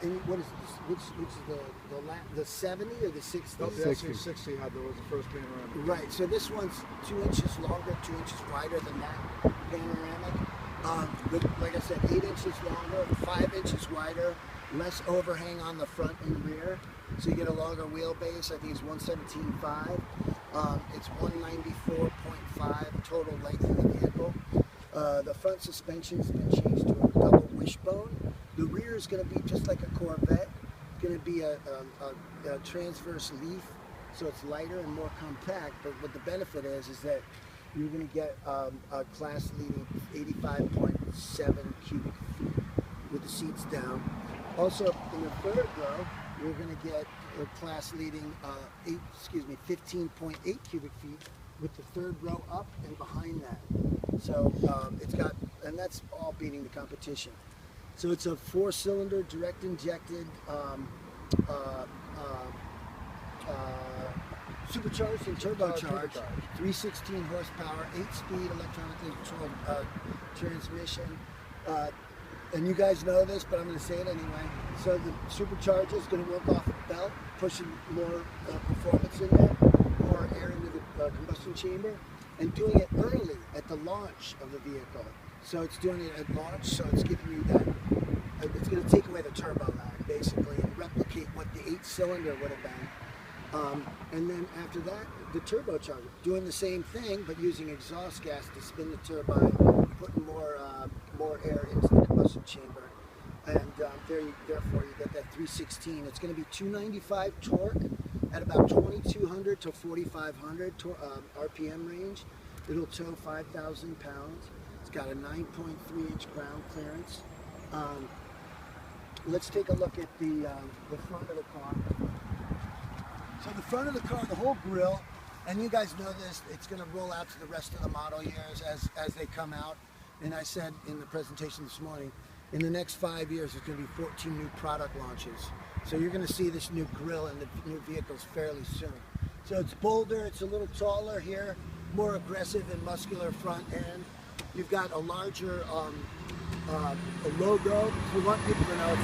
And what is this? Which is the 70 or the 60? No, the XC60 had was the first panoramic. Right. So this one's 2 inches longer, 2 inches wider than that panoramic. But like I said, 8 inches longer, 5 inches wider, less overhang on the front and rear. So you get a longer wheelbase. I think it's 117.5. It's 194.5 total length of the vehicle. The front suspension's been changed to a double wishbone. The rear is going to be just like a Corvette. It's going to be a transverse leaf, so it's lighter and more compact. But what the benefit is that you're going to get a class-leading 85.7 cubic feet with the seats down. Also, in the third row, you're going to get a class-leading 15.8 cubic feet with the third row up and behind that. So it's got, and that's all beating the competition. So it's a 4-cylinder direct injected supercharged and turbocharged 316 horsepower, 8-speed electronically controlled transmission. And you guys know this, but I'm going to say it anyway. So the supercharger is going to work off the belt, pushing more performance in there, more air into the combustion chamber, and doing it early at the launch of the vehicle. So it's doing it at launch, so it's giving you that, it's going to take away the turbo lag, basically, and replicate what the 8-cylinder would have been. And then after that, the turbocharger, doing the same thing, but using exhaust gas to spin the turbine, putting more air into the combustion chamber. And therefore, you get that 316. It's going to be 295 torque at about 2,200 to 4,500 RPM range. It'll tow 5,000 pounds. It's got a 9.3-inch ground clearance. Let's take a look at the front of the car. So the front of the car, the whole grille, and you guys know this, it's going to roll out to the rest of the model years as they come out. And I said in the presentation this morning, in the next 5 years, there's going to be 14 new product launches. So you're going to see this new grille in the new vehicles fairly soon. So it's bolder, it's a little taller here, more aggressive and muscular front end. You've got a larger a logo. We want people to know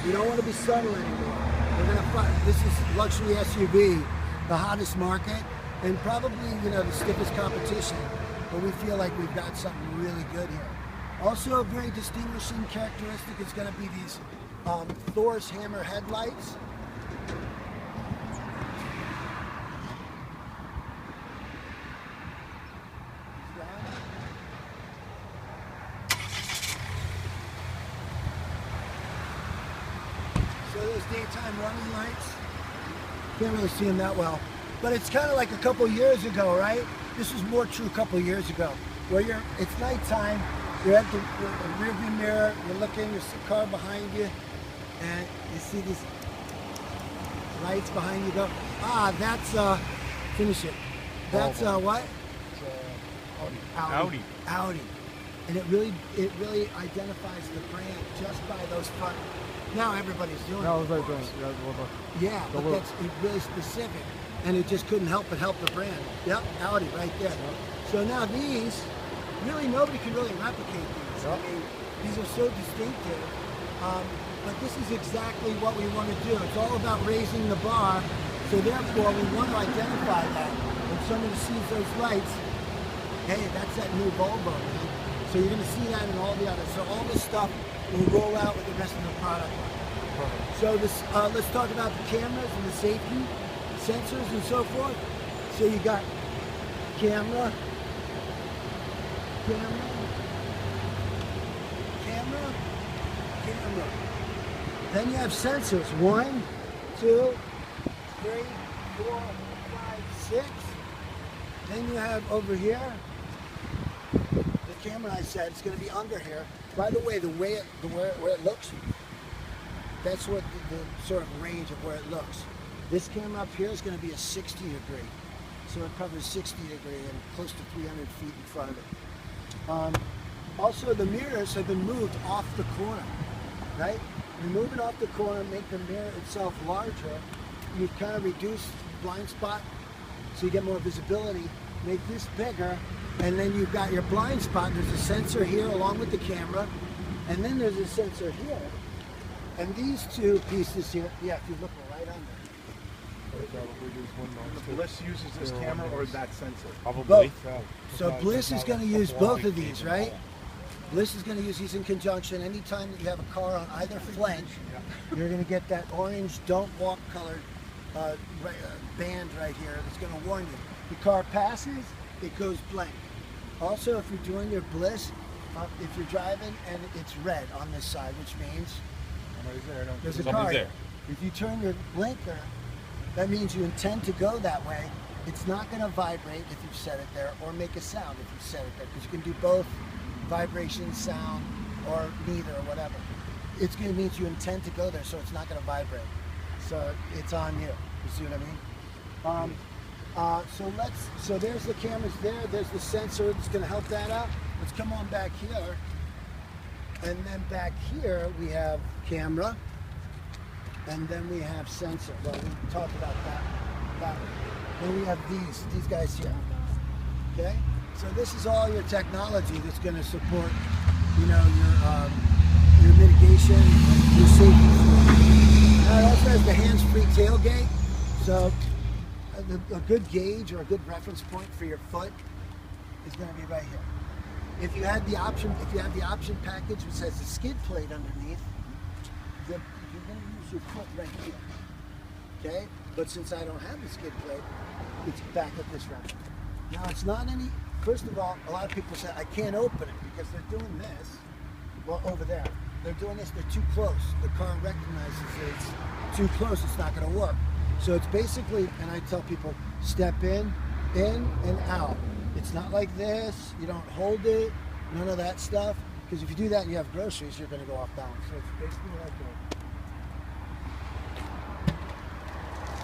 you don't want to be subtle anymore. We're going to find, this is luxury SUV, the hottest market, and probably the stiffest competition. But we feel like we've got something really good here. Also, a very distinguishing characteristic is going to be these Thor's hammer headlights. So those daytime running lights, can't really see them that well. But it's kind of like a couple years ago, right? This was more true a couple years ago, where it's nighttime, you're at the rearview mirror, you're looking, there's a car behind you, and you see these lights behind you go, that's, finish it. That's, what? Audi. Audi. And it really identifies the brand just by those front. Now everybody's doing it. Yeah, but that's really specific. And it just couldn't help but help the brand. Yep, Audi right there. Yep. So now these, really nobody can really replicate these. Yep. I mean, these are so distinctive. But this is exactly what we want to do. It's all about raising the bar. So therefore, we want to identify that. When somebody sees those lights, hey, that's that new Volvo, man. So you're going to see that in all the others. So all this stuff will roll out with the rest of the product line. So this, let's talk about the cameras and the safety sensors and so forth. So you got camera, then you have sensors, 1, 2, 3, 4, 5, 6. Then you have over here, the camera I said, it's going to be under here. By the way, where it looks, that's what the sort of range of where it looks. This camera up here is going to be a 60 degree. So it covers 60 degree and close to 300 feet in front of it. Also, the mirrors have been moved off the corner, right? You move it off the corner, make the mirror itself larger. You kind of reduce blind spot so you get more visibility. Make this bigger, and then you've got your blind spot. There's a sensor here along with the camera, and then there's a sensor here And these two pieces here, yeah, if you look right under. The Bliss uses this camera or that sensor? Probably. Both. So Bliss is going to use both of these, right? Bliss is going to use these in conjunction. Anytime that you have a car on either flank, you're going to get that orange don't walk colored band right here that's going to warn you. The car passes, it goes blank. Also, if you're doing your Bliss, if you're driving and it's red on this side, which means there's a car there. If you turn your blinker, that means you intend to go that way. It's not going to vibrate if you've set it there, or make a sound if you've set it there, because you can do both vibration, sound, or neither, or whatever. It's going to mean you intend to go there, so it's not going to vibrate. So it's on you. You see what I mean? So there's the cameras there. There's the sensor that's going to help that out. Let's come on back here. And then back here we have camera. And then we have sensor. Well, we talked about that. Then we have these guys here. Okay? So this is all your technology that's going to support, you know, your mitigation, your safety. Now it also has the hands-free tailgate. So a good gauge or a good reference point for your foot is going to be right here. If you have the option package which has the skid plate underneath, you're going to use your foot right here. Okay? But since I don't have the skid plate, it's back at this reference. Now it's not any. First of all, a lot of people say I can't open it because they're doing this. Well, over there, they're doing this. They're too close. The car recognizes it's too close. It's not going to work. So it's basically, and I tell people, step in and out. It's not like this. You don't hold it. None of that stuff. Because if you do that and you have groceries, you're going to go off balance. So it's basically like that.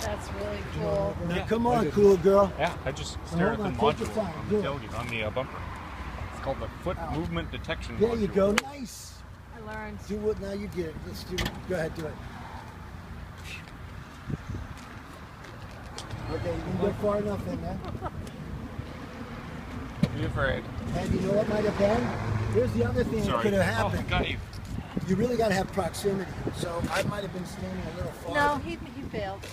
That's really cool. Now, come on, cool girl. Yeah, I just stare at the Hold on, take your module time. on Do the it. tailgate, on the bumper. It's called the foot movement detection There module. you go. Nice. I learned. Do what now you get it. Let's do it. Go ahead, do it. Okay, you can go far enough in there. Don't be afraid. And you know what might have been? Here's the other thing that Sorry. could have Oh, happened. got you. You really got to have proximity. So I might have been standing a little far. No, he failed.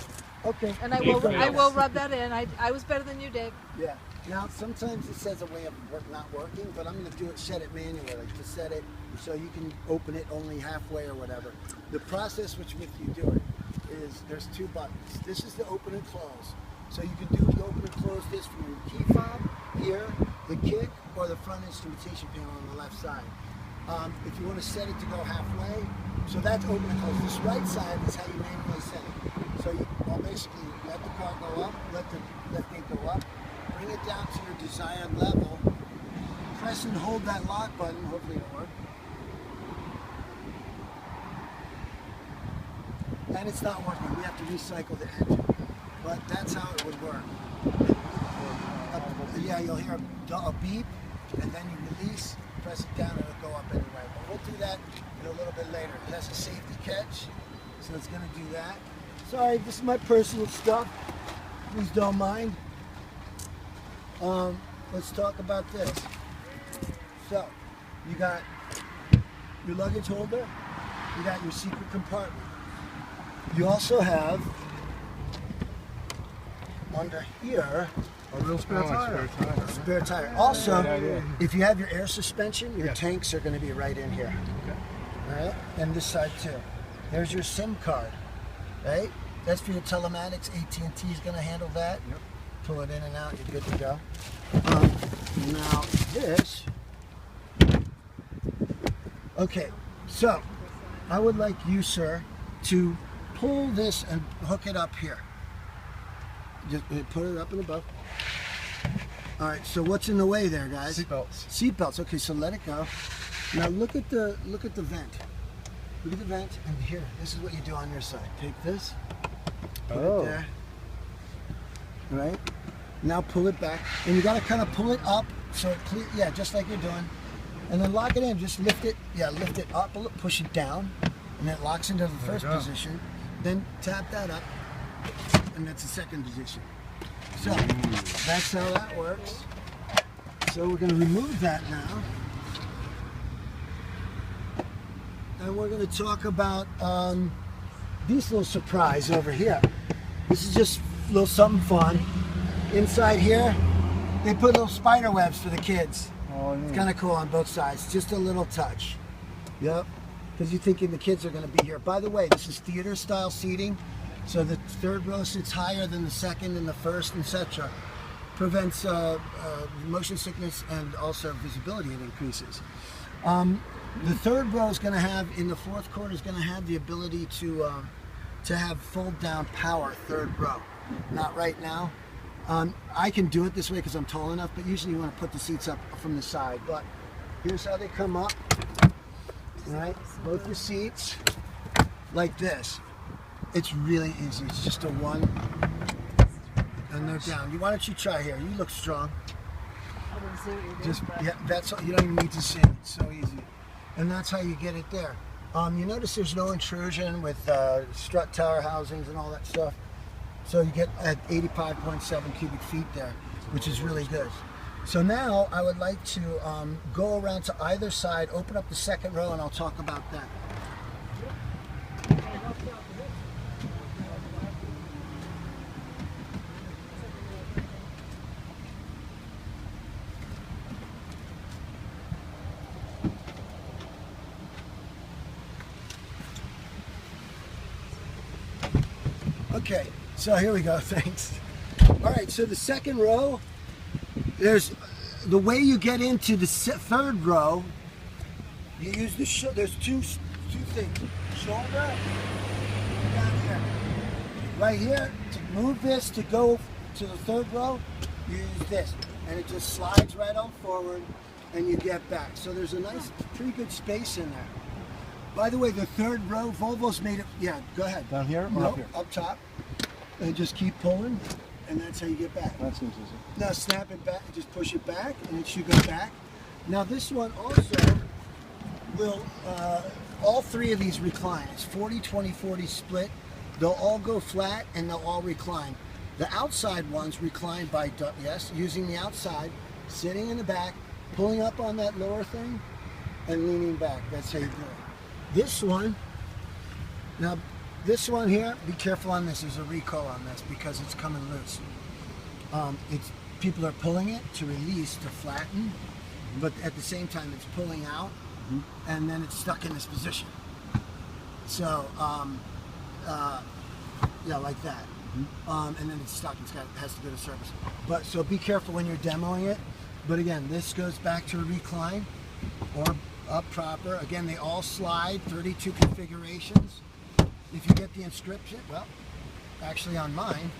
Okay. And I failed. will rub that in. I was better than you, Dave. Yeah. Now, sometimes it says a way of not working, but I'm going to do it, set it manually to set it so you can open it only halfway or whatever. The process which with you do it is there's two buttons. This is the open and close. So you can do the open and close this from your key fob here, the kick, or the front instrumentation panel on the left side. If you want to set it to go halfway, so that's open and close. This right side is how you manually set it. So you basically let the car go up, let the left gate go up, bring it down to your desired level, press and hold that lock button, hopefully it'll work. And it's not working, we have to recycle the engine. But that's how it would work. Yeah, you'll hear a beep, and then you release, press it down, and it'll go up anyway. But we'll do that in a little bit later. It has a safety catch, so it's going to do that. Sorry, this is my personal stuff. Please don't mind. Let's talk about this. So, you got your luggage holder, you got your secret compartment. You also have, under here, A real spare tire. spare tire. Also, if you have your air suspension, your tanks are going to be right in here. All right, and this side too. There's your SIM card, right? That's for your telematics. AT&T is going to handle that. Yep. Pull it in and out. You're good to go. Now this. Okay, so I would like you, sir, to pull this and hook it up here. Just put it up and above. All right. So what's in the way there, guys? Seatbelts. Seatbelts. Okay. So let it go. Now look at the vent. Look at the vent. And here, this is what you do on your side. Take this. Put it there. All right. Now pull it back, and you got to kind of pull it up so it yeah, just like you're doing, and then lock it in. Just lift it. Yeah, lift it up. Push it down, and it locks into the first position. Then tap that up, and that's the second position. So that's how that works. So we're going to remove that now. and we're going to talk about this little surprise over here. This is just a little something fun. Inside here, they put little spider webs for the kids. Oh, It's kind of cool on both sides. Just a little touch. Yep. Because you're thinking the kids are going to be here. By the way, this is theater style seating. So the third row sits higher than the second and the first, etc. Prevents motion sickness and also visibility. It increases. The third row is going to have, in the fourth quarter, is going to have the ability to have fold down power third row. Not right now. I can do it this way because I'm tall enough, but usually you want to put the seats up from the side. But here's how they come up. All right, both your seats like this. It's really easy. It's just a one, and they're down. Why don't you try here? You look strong. I didn't see what you did. Just but yeah, that's all. You don't even need to see it. It's so easy, and that's how you get it there. You notice there's no intrusion with strut tower housings and all that stuff. So you get at 85.7 cubic feet there, which is really good. So now I would like to go around to either side, open up the second row, and I'll talk about that. Okay, so here we go, thanks. All right, so the second row, there's the way you get into the third row, you use the there's two things. Shoulder, down here. Right here, to move this to go to the third row, you use this. And it just slides right on forward and you get back. So there's a nice, pretty good space in there. By the way, the third row, Volvo's made it, yeah, go ahead. Down here or No, up here? up top. And just keep pulling, and that's how you get back. That seems easy. Now snap it back, just push it back, and it should go back. Now this one also will, all three of these recline. It's 40, 20, 40 split. They'll all go flat, and they'll all recline. The outside ones recline by, yes, using the outside, sitting in the back, pulling up on that lower thing, and leaning back. That's how you do it. This one, now this one here, be careful on this. There's a recall on this because it's coming loose. People are pulling it to release, to flatten, but at the same time it's pulling out, and then it's stuck in this position. So, yeah, like that. And then it's stuck. It has to go to service. But so be careful when you're demoing it. But again, this goes back to a recline or up proper. Again, they all slide, 32 configurations. If you get the inscription, well, actually on mine,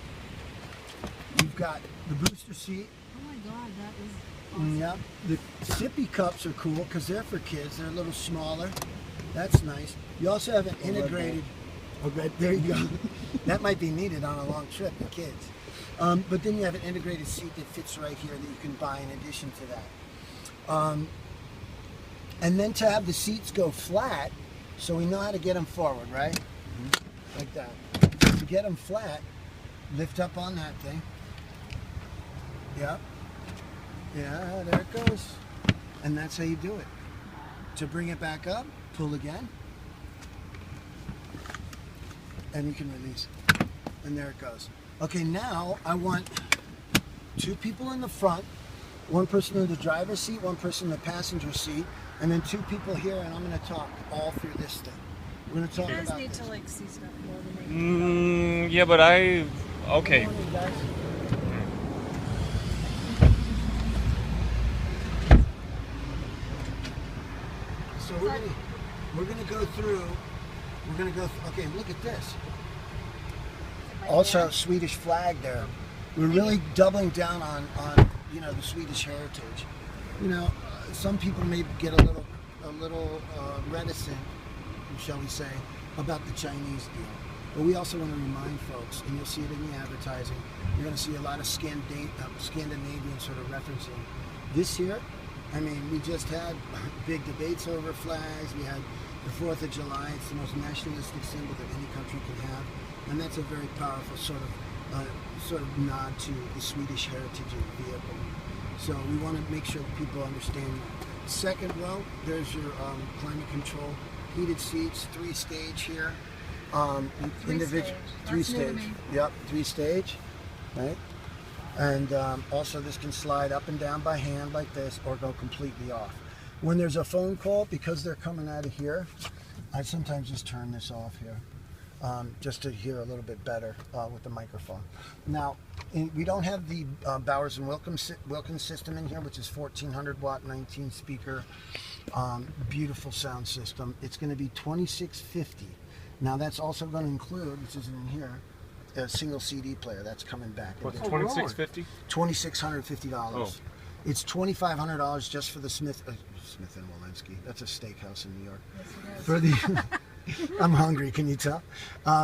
you've got the booster seat. Oh my God, that is awesome. Yep. The sippy cups are cool because they're for kids. They're a little smaller. That's nice. You also have an integrated. Oh, there you go. That might be needed on a long trip with kids. But then you have an integrated seat that fits right here that you can buy in addition to that. And then to have the seats go flat, so we know how to get them forward, right? Like that. To get them flat, lift up on that thing. Yep. Yeah, there it goes. And that's how you do it. To bring it back up, pull again. And you can release it. And there it goes. Okay, now I want two people in the front, one person in the driver's seat, one person in the passenger seat, and then two people here, and I'm going to talk all through this thing. We're going to talk You guys about need this. to like see stuff more than they Yeah, but okay. Good morning, guys. So we're gonna go through. Okay, look at this. Also, Swedish flag there. We're really doubling down on the Swedish heritage. Some people may get a little reticent, shall we say, about the Chinese deal. But we also want to remind folks, and you'll see it in the advertising, you're going to see a lot of Scandinavian sort of referencing. This here, I mean, we just had big debates over flags. We had the 4th of July. It's the most nationalistic symbol that any country can have. And that's a very powerful sort of nod to the Swedish heritage of the vehicle. So we want to make sure that people understand that. Second row, there's your climate control heated seats, 3-stage here. Three-stage. That's new to me. Yep, 3-stage, right? And also this can slide up and down by hand like this or go completely off. When there's a phone call, because they're coming out of here, I sometimes just turn this off here. Just to hear a little bit better with the microphone. Now, we don't have the Bowers & Wilkins system in here, which is 1400 watt, 19 speaker, beautiful sound system. It's going to be $2,650. Now that's also going to include, which isn't in here, a single CD player. That's coming back. What's $2,650? $2,650. Oh. It's $2,500 just for the Smith and Wollensky. That's a steakhouse in New York. Yes, it is. For the I'm hungry, can you tell?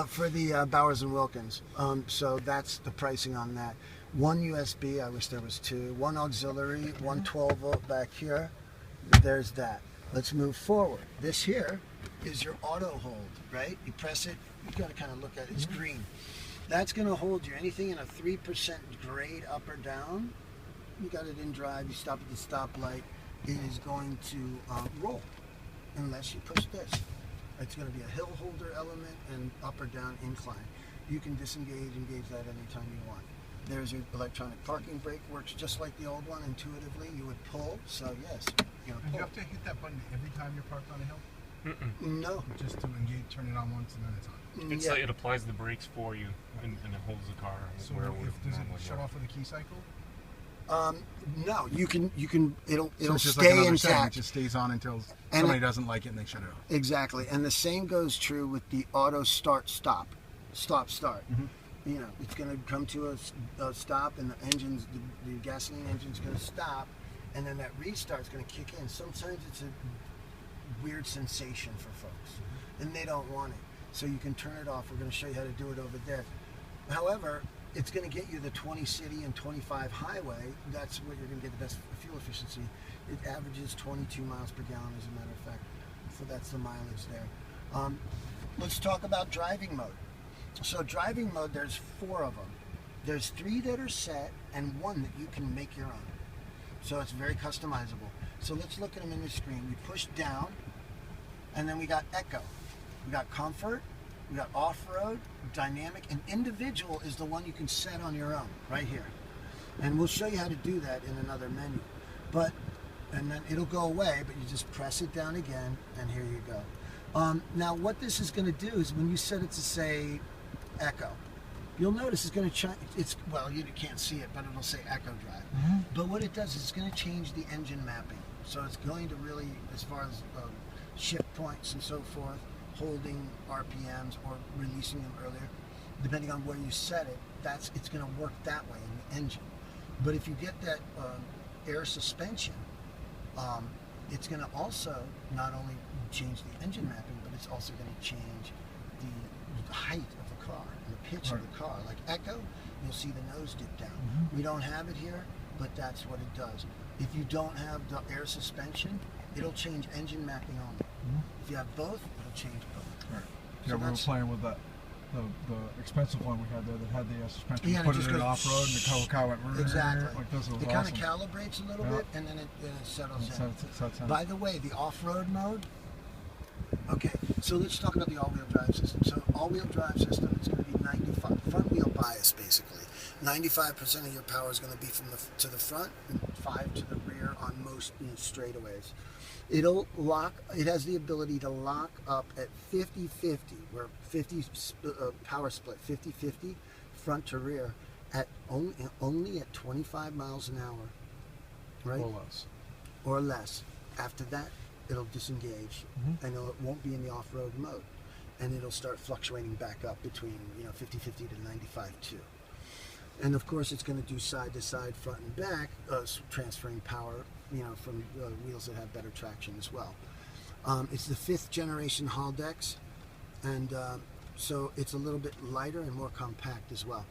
For the Bowers & Wilkins. So that's the pricing on that. One USB, I wish there was two. One auxiliary, one 12-volt back here. There's that. Let's move forward. This here is your auto hold, right? You press it, you gotta kind of look at it, it's green. That's gonna hold you. Anything in a 3% grade up or down, you got it in drive, you stop at the stoplight, it is going to roll, unless you push this. It's going to be a hill holder element and up or down incline. You can disengage, engage that anytime you want. There's your electronic parking brake, works just like the old one intuitively. You would pull, so yes, you're going to Do you pull. have to hit that button every time you're parked on a hill? No. Just to engage, turn it on once and then it's on. It's Yeah. like it applies the brakes for you and it holds the car So where it would if, does it normally shut go. off with a key cycle? No, you can, it'll So it's just stay like another setting. It intact. just stays on until And somebody doesn't like it and they shut it off. Exactly, and the same goes true with the auto start stop. Mm-hmm. You know, it's going to come to a stop, and the gasoline engine's going to stop, and then that restart's going to kick in. Sometimes it's a weird sensation for folks, and they don't want it. So you can turn it off. We're going to show you how to do it over there. However, it's going to get you the 20 city and 25 highway. That's where you're going to get the best fuel efficiency. It averages 22 miles per gallon, as a matter of fact. So that's the mileage there. Let's talk about driving mode. So driving mode, there's 4 of them. There's 3 that are set and 1 that you can make your own. So it's very customizable. So let's look at them in the screen. We push down, and then we got echo. We got comfort, we got off-road, dynamic, and individual is the one you can set on your own, right here. And we'll show you how to do that in another menu. And then it'll go away, but you just press it down again, and here you go. Now what this is going to do is when you set it to say echo, you'll notice it's going to change. Well, you can't see it, but it'll say echo drive. Mm-hmm. But what it does is it's going to change the engine mapping. So it's going to really, as far as shift points and so forth, holding RPMs or releasing them earlier, depending on where you set it, it's going to work that way in the engine. But if you get that air suspension, it's going to also not only change the engine mapping, but it's also going to change the height of the car and the pitch of the car. Like echo, you'll see the nose dip down. Mm-hmm. We don't have it here, but that's what it does. If you don't have the air suspension, it'll change engine mapping only. If you have both, it'll change both. Right. So Yeah, we were that's- playing with the expensive one we had there that had the suspension. Yeah, You and put it it just in goes off-road and the car went Exactly. like this. It was It awesome. kind of calibrates a little Yeah. bit, and then it settles It in. sets in. By the way, the off-road mode. Okay, so let's talk about the all-wheel drive system. So all-wheel drive system, it's going to be 95 front-wheel bias, basically. 95% of your power is going to be from to the front, and 5 to the rear on most straightaways. It'll lock. It has the ability to lock up at 50-50, where 50 power split, 50-50, front to rear, at only at 25 miles an hour, right? Or less. After that, it'll disengage, and it won't be in the off-road mode, and it'll start fluctuating back up between 50-50 to 95-2. And of course, it's going to do side to side, front and back, transferring power, from wheels that have better traction as well. It's the 5th generation Haldex, and so it's a little bit lighter and more compact as well.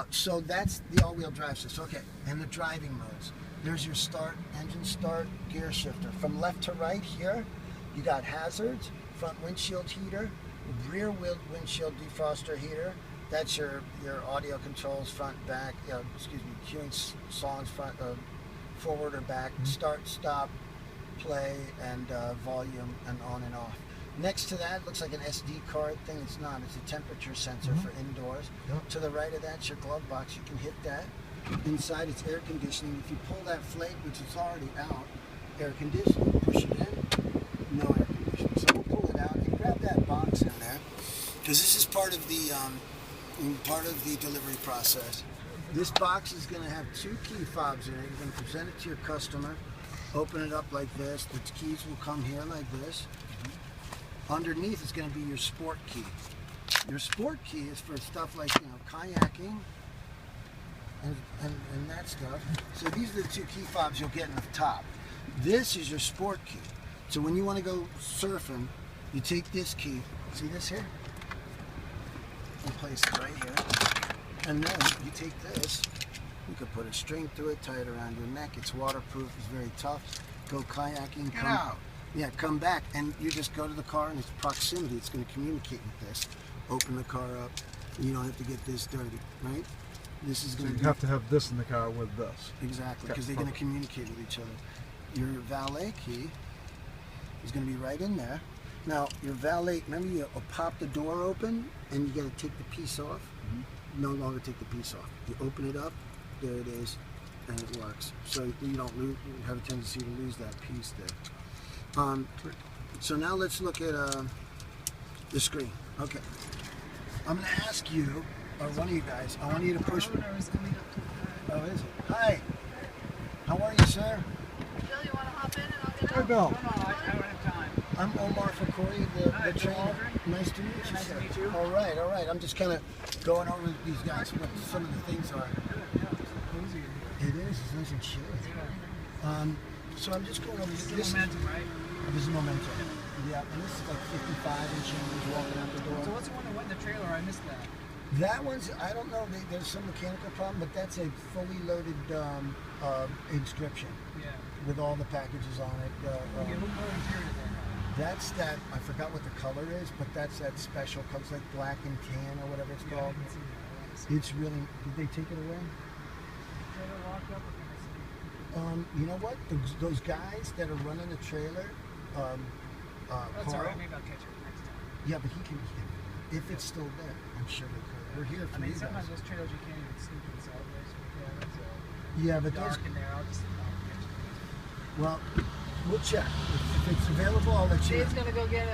So that's the all-wheel drive system. Okay, and the driving modes. There's your start, engine start, gear shifter. From left to right here, you got hazards, front windshield heater, rear windshield defroster heater. That's your audio controls, front, back, queuing songs, front, forward or back, start, stop, play and volume and on and off. Next to that, looks like an SD card thing. It's not. It's a temperature sensor for indoors. Yep. To the right of that's your glove box. You can hit that. Inside, it's air conditioning. If you pull that flake, which is already out, air conditioning, push it in, no air conditioning. So we'll pull it out and grab that box in there, because this is part of the delivery process. This box is going to have 2 key fobs in it. You're going to present it to your customer, open it up like this. The keys will come here like this. Underneath is going to be your sport key. Your sport key is for stuff like, kayaking and that stuff. So these are the 2 key fobs you'll get in the top. This is your sport key. So when you want to go surfing, you take this key. See this here? You place it right here. And then you take this. You could put a string through it, tie it around your neck. It's waterproof. It's very tough. Go kayaking. Get out. Yeah, come back, and you just go to the car, and it's proximity. It's going to communicate with this. Open the car up. You don't have to get this dirty, right? This is So going you to have to have this in the car with this. exactly, because Okay, they're going to perfect. communicate with each other. Your valet key is going to be right in there. Now, your valet, remember you pop the door open, and you got to take the piece off. No longer take the piece off. You open it up, there it is, and it works. So you don't lose, you have a tendency to lose that piece there. So now let's look at the screen. Okay. I'm going to ask you, or one of you guys, I want you to push. Owner is coming up to the car. Oh, is it? Hi. How are you, sir? Bill, you want to hop in and I'll get Hey, out? Bill. No, I don't have time. I'm Omar Fakori, the Hi, Bill trainer. Aldrin. Nice to meet you, Nice to sir. meet you. All right, all right. I'm just kind of going over with these guys what some of the things are. Cozy in It is. It's nice and chilly. here. So I'm just going over This this. is momentum, right? This is momentum. Yeah, and this is like 55 and change walking out the So door. what's the one that went in the trailer? I missed that. That one's, I don't know, there's some mechanical problem, but that's a fully loaded inscription Yeah. with all the packages on it. Okay, what color interior is that? That's that, I forgot what the color is, but that's that special, comes like black and tan or whatever it's Yeah, I called. can see that. I wanna see It's really, did they take it away? the trailer locked up, or can I see? You know what? Those guys that are running the trailer, That's Carl, alright, maybe I'll catch it next time. yeah, but he can, if it's still there, I'm sure they could. We're here for I mean, you sometimes guys. those trailers you can't even sneak inside, right? So we can, so Yeah, but those, dark in there, I'll just catch it. well, we'll check. If it's available, I'll let you know. Dave's going to go get it.